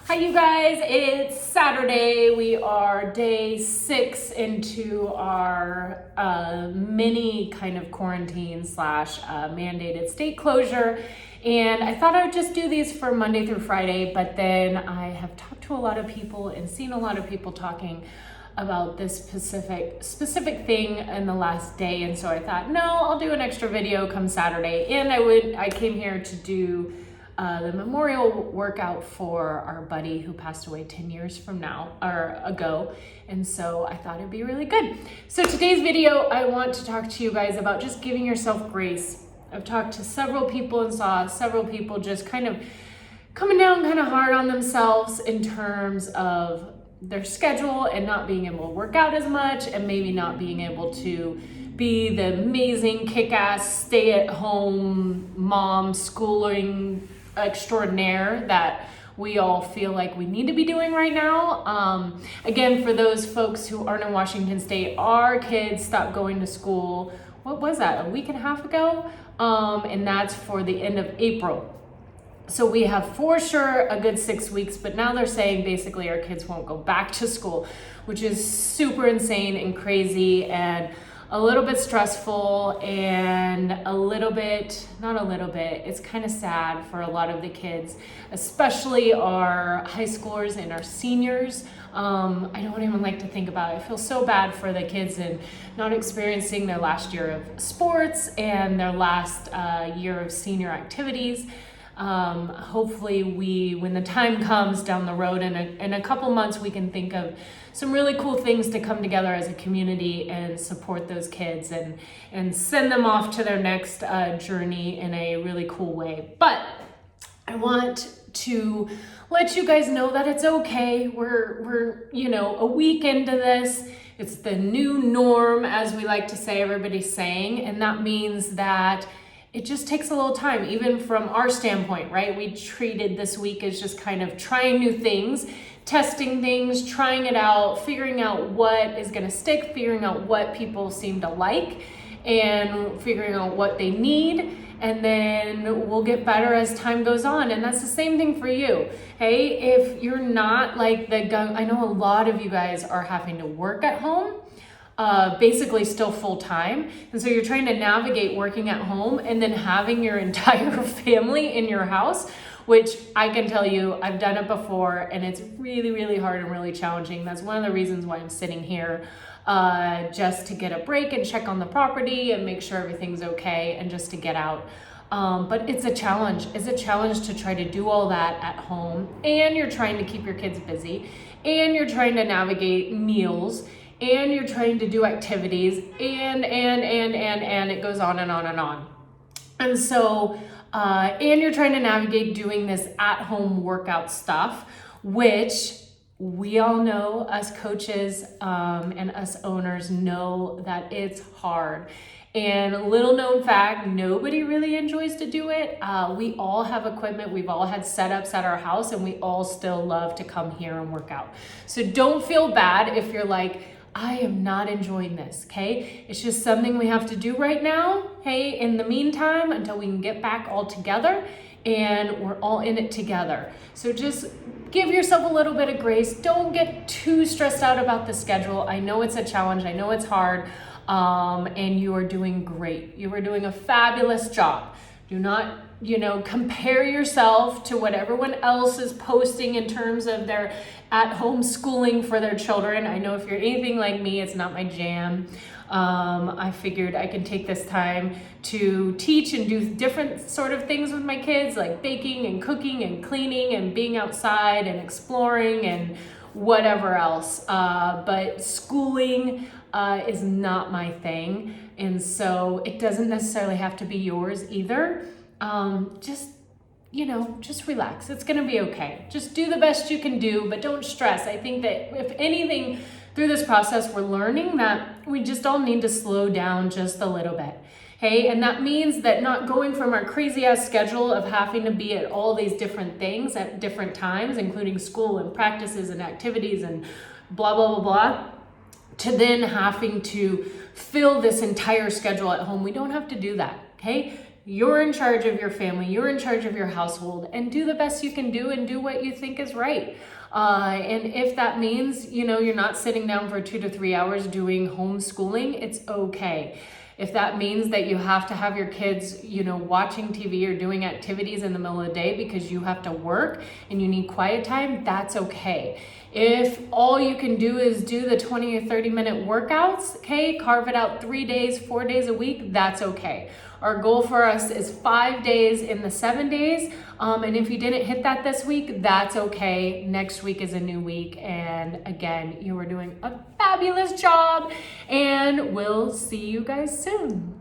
Hi you guys, it's Saturday. We are day 6 into our mini kind of quarantine slash mandated state closure. And I thought I would just do these for Monday through Friday, but then I have talked to a lot of people and seen a lot of people talking about this specific thing in the last day. And so I thought, no, I'll do an extra video come Saturday. And I came here to do the memorial workout for our buddy who passed away 10 years ago. And so I thought it'd be really good. So today's video, I want to talk to you guys about just giving yourself grace. I've talked to several people and saw several people just kind of coming down kind of hard on themselves in terms of their schedule and not being able to work out as much and maybe not being able to be the amazing kick-ass stay-at-home mom schooling extraordinaire that we all feel like we need to be doing right now. Again, for those folks who aren't in Washington State, our kids stopped going to school, what was that, a week and a half ago? And that's for the end of April. So we have for sure a good 6 weeks, but now they're saying basically our kids won't go back to school, which is super insane and crazy and a little bit stressful and it's kind of sad for a lot of the kids, especially our high schoolers and our seniors. I don't even like to think about it. I feel so bad for the kids and not experiencing their last year of sports and their last year of senior activities. Hopefully when the time comes down the road in a couple months, we can think of some really cool things to come together as a community and support those kids and send them off to their next journey in a really cool way. But I want to let you guys know that it's okay. We're a week into this. It's the new norm, as we like to say, everybody's saying, and that means that it just takes a little time, even from our standpoint, right? We treated this week as just kind of trying new things, testing things, trying it out, figuring out what is gonna stick, figuring out what people seem to like, and figuring out what they need, and then we'll get better as time goes on. And that's the same thing for you. Hey, if you're not like I know a lot of you guys are having to work at home, basically still full time. And so you're trying to navigate working at home and then having your entire family in your house, which I can tell you, I've done it before and it's really, really hard and really challenging. That's one of the reasons why I'm sitting here, just to get a break and check on the property and make sure everything's okay and just to get out. But it's a challenge. It's a challenge to try to do all that at home, and you're trying to keep your kids busy, and you're trying to navigate meals, and you're trying to do activities, and it goes on and on and on. And so, and you're trying to navigate doing this at-home workout stuff, which we all know, us coaches and us owners know that it's hard. And little known fact, nobody really enjoys to do it. We all have equipment, we've all had setups at our house, and we all still love to come here and work out. So don't feel bad if you're like, I am not enjoying this, okay? It's just something we have to do right now, hey, in the meantime, until we can get back all together and we're all in it together. So just give yourself a little bit of grace. Don't get too stressed out about the schedule. I know it's a challenge, I know it's hard, and you are doing great. You are doing a fabulous job. Do not, compare yourself to what everyone else is posting in terms of their at-home schooling for their children. I know if you're anything like me, it's not my jam. I figured I can take this time to teach and do different sort of things with my kids, like baking and cooking and cleaning and being outside and exploring and whatever else. But schooling is not my thing. And so it doesn't necessarily have to be yours either. Just relax. It's going to be okay. Just do the best you can do, but don't stress. I think that if anything through this process, we're learning that we just all need to slow down just a little bit. Hey, and that means that not going from our crazy ass schedule of having to be at all these different things at different times, including school and practices and activities and blah, blah, blah, blah, to then having to fill this entire schedule at home. We don't have to do that. Okay, You're in charge of your family, you're in charge of your household, and do the best you can do and do what you think is right. And if that means, you're not sitting down for 2 to 3 hours doing homeschooling, it's okay. If that means that you have to have your kids, watching TV or doing activities in the middle of the day because you have to work and you need quiet time, that's okay. If all you can do is do the 20 or 30-minute workouts, okay, carve it out 3 days, 4 days a week, that's okay. Our goal for us is 5 days in the 7 days. And if you didn't hit that this week, that's okay. Next week is a new week. And again, you are doing a fabulous job, and we'll see you guys soon.